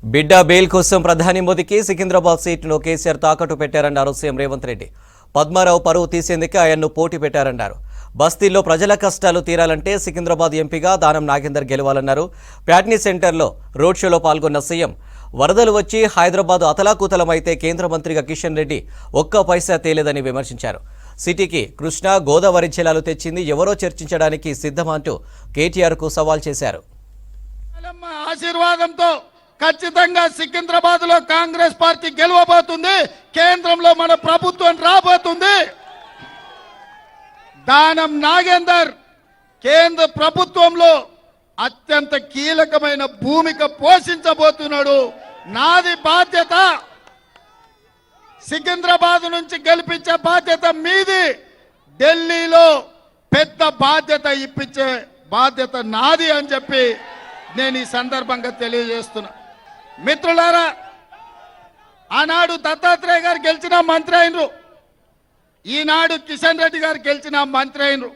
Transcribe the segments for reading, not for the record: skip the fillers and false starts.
బిడ్డ బెయిల్ కోసం ప్రధాని మోదీకి సికింద్రాబాద్ సీటును కేసీఆర్ తాకట్టు పెట్టారన్నారు సీఎం రేవంత్ రెడ్డి. పద్మారావు పరువు తీసేందుకే ఆయన్ను పోటీ పెట్టారన్నారు. బస్తీల్లో ప్రజల కష్టాలు తీరాలంటే సికింద్రాబాద్ ఎంపీగా దానం నాగేందర్ గెలవాలన్నారు. ప్యాట్నీ సెంటర్లో రోడ్ షోలో పాల్గొన్న సీఎం వరదలు వచ్చి హైదరాబాద్ అతలాకుతలమైతే కేంద్ర మంత్రిగా కిషన్ రెడ్డి ఒక్క పైసా తేలేదని విమర్శించారు. సిటీకి కృష్ణా గోదావరి జలాలు తెచ్చింది ఎవరో చర్చించడానికి సిద్ధమంటూ కేటీఆర్కు సవాల్ చేశారు. ఆశీర్వాదంతో ఖచ్చితంగా సికింద్రాబాద్ లో కాంగ్రెస్ పార్టీ గెలవబోతుంది. కేంద్రంలో మన ప్రభుత్వం రాబోతుంది. దానం నాగేందర్ కేంద్ర ప్రభుత్వంలో అత్యంత కీలకమైన భూమిక పోషించబోతున్నాడు. నాది బాధ్యత, సికింద్రాబాద్ నుంచి గెలిపించే బాధ్యత మీది. ఢిల్లీలో పెద్ద బాధ్యత ఇప్పించే బాధ్యత నాది అని చెప్పి నేను ఈ సందర్భంగా తెలియజేస్తున్నా. మిత్రులారా, ఆనాడు దత్తాత్రేయ గారు గెలిచిన మంత్రి అయినరు, ఈనాడు కిషన్ రెడ్డి గారు గెలిచిన మంత్రి అయినరు.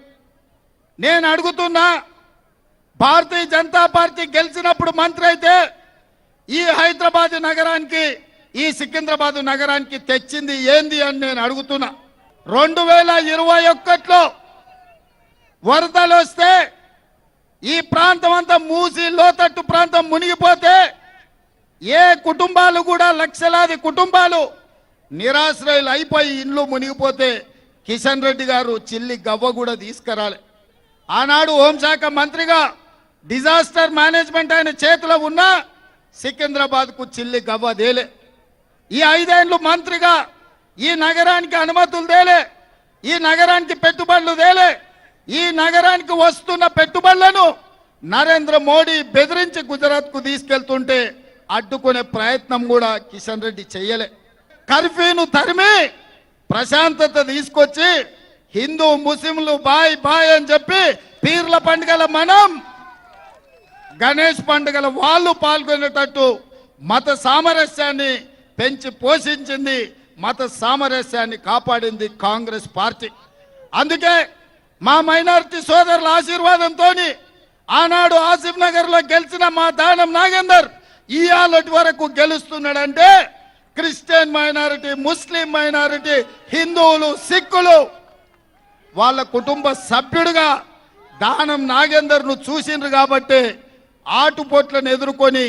నేను అడుగుతున్నా, భారతీయ జనతా పార్టీ గెలిచినప్పుడు మంత్రి అయితే ఈ హైదరాబాద్ నగరానికి, ఈ సికింద్రాబాద్ నగరానికి తెచ్చింది ఏంది అని నేను అడుగుతున్నా. 2021లో వరదలు వస్తే ఈ ప్రాంతం అంతా మూసి లోతట్టు ప్రాంతం మునిగిపోతే ఏ కుటుంబాలు కూడా, లక్షలాది కుటుంబాలు నిరాశ్రయులు అయిపోయి ఇండ్లు మునిగిపోతే కిషన్ రెడ్డి గారు చిల్లి గవ్వ కూడా తీసుకురాలి. ఆనాడు హోంశాఖ మంత్రిగా డిజాస్టర్ మేనేజ్మెంట్ ఆయన చేతిలో ఉన్న సికింద్రాబాద్కు చిల్లి గవ్వ దేలే. ఈ 5 ఏళ్ళు మంత్రిగా ఈ నగరానికి అనుమతులు దేలే, ఈ నగరానికి పెట్టుబడులు దేలే. ఈ నగరానికి వస్తున్న పెట్టుబడులను నరేంద్ర మోడీ బెదిరించి గుజరాత్కు తీసుకెళ్తుంటే అడ్డుకునే ప్రయత్నం కూడా కిషన్ రెడ్డి చెయ్యలే. కర్ఫ్యూను తరిమి ప్రశాంతత తీసుకొచ్చి హిందూ ముస్లింలు బాయ్ బాయ్ అని చెప్పి పీర్ల పండుగల మనం, గణేష్ పండుగల వాళ్ళు పాల్గొనేటట్టు మత సామరస్యాన్ని పెంచి పోషించింది, మత సామరస్యాన్ని కాపాడింది కాంగ్రెస్ పార్టీ. అందుకే మా మైనారిటీ సోదరుల ఆశీర్వాదంతో ఆనాడు ఆసిఫ్ నగర్ లో గెలిచిన మా దానం నాగేందర్ ఇయాలటి వరకు గెలుస్తున్నాడంటే క్రిస్టియన్ మైనారిటీ, ముస్లిం మైనారిటీ, హిందువులు, సిక్కులు వాళ్ళ కుటుంబ సభ్యుడిగా దానం నాగేందర్ను చూసిండ్రు కాబట్టి ఆటుపోట్లను ఎదుర్కొని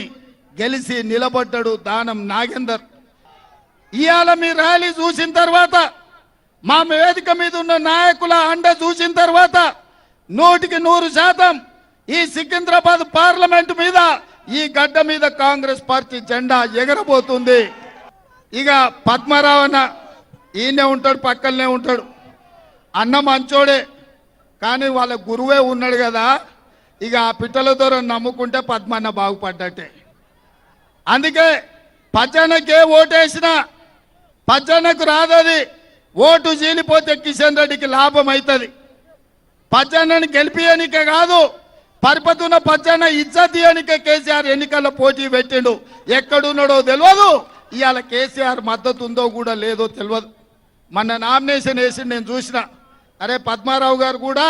గెలిచి నిలబడ్డాడు దానం నాగేందర్. ఇవాళ మీ ర్యాలీ చూసిన తర్వాత, మా వేదిక మీద ఉన్న నాయకుల అండ చూసిన తర్వాత 100% ఈ సికింద్రాబాద్ పార్లమెంట్ మీద, ఈ గడ్డ మీద కాంగ్రెస్ పార్టీ జెండా ఎగరబోతుంది. ఇక పద్మారావు అన్న ఈయనే ఉంటాడు, పక్కనే ఉంటాడు. అన్న మంచోడే, కానీ వాళ్ళ గురువే ఉన్నాడు కదా. ఇక ఆ పిట్టల దూరం నమ్ముకుంటే పద్మన్న బాగుపడ్డట్టే. అందుకే పచ్చన్నకే ఓటేసిన పచ్చన్నకు రాదది. ఓటు చీలిపోతే కిషన్ రెడ్డికి లాభం అవుతుంది. పచ్చన్నని గెలిపియనికే కాదు, పరిపతున్న పచ్చన్న ఇజ్జతీయనికే కేసీఆర్ ఎన్నికల్లో పోటీ పెట్టిండు. ఎక్కడున్నాడో తెలియదు, ఇవాళ కేసీఆర్ మద్దతు ఉందో కూడా లేదో తెలియదు. మొన్న నామినేషన్ వేసి నేను చూసిన, అరే పద్మారావు గారు కూడా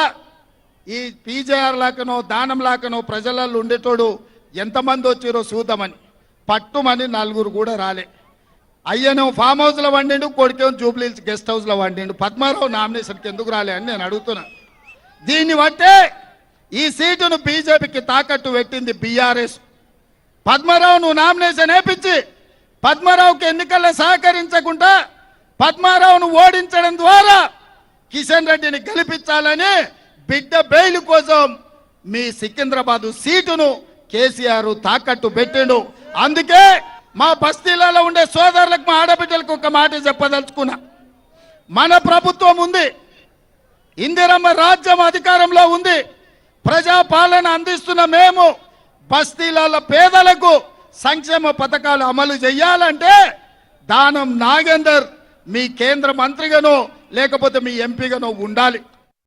ఈ పీజేఆర్ లాకనో దానం లాకనో ప్రజలలో ఉండేటోడు ఎంతమంది వచ్చిరో చూద్దామని పట్టుమని 4 కూడా రాలే. అయ్యను ఫామ్ హౌస్లో వండిండు, కొడుకేమో జూబ్లీహిల్స్ గెస్ట్ హౌస్లో వండిండు. పద్మారావు నామినేషన్కి ఎందుకు రాలే అని నేను అడుగుతున్నా. దీన్ని బట్టే ఈ సీటును బీజేపీకి తాకట్టు పెట్టింది బీఆర్ఎస్. పద్మారావు నువ్వు నామినేషన్ వేపించి పద్మారావుకి ఎన్నికల్లో సహకరించకుండా పద్మారావును ఓడించడం ద్వారా కిషన్ రెడ్డిని గెలిపించాలని బిడ్డ బెయిల్ కోసం మీ సికింద్రాబాద్ సీటును కేసీఆర్ తాకట్టు పెట్టిండు. అందుకే మా బస్తీలలో ఉండే సోదరులకు, మా ఆడబిడ్డలకు ఒక మాట చెప్పదలుచుకున్నా. మన ప్రభుత్వం ఉంది, ఇందిరమ్మ రాజ్యం అధికారంలో ఉంది, ప్రజాపాలన అందిస్తున్న మేము బస్తీల పేదలకు సంక్షేమ పథకాలు అమలు చేయాలంటే దానం నాగేందర్ మీ కేంద్ర మంత్రిగానో లేకపోతే మీ ఎంపీగానో ఉండాలి.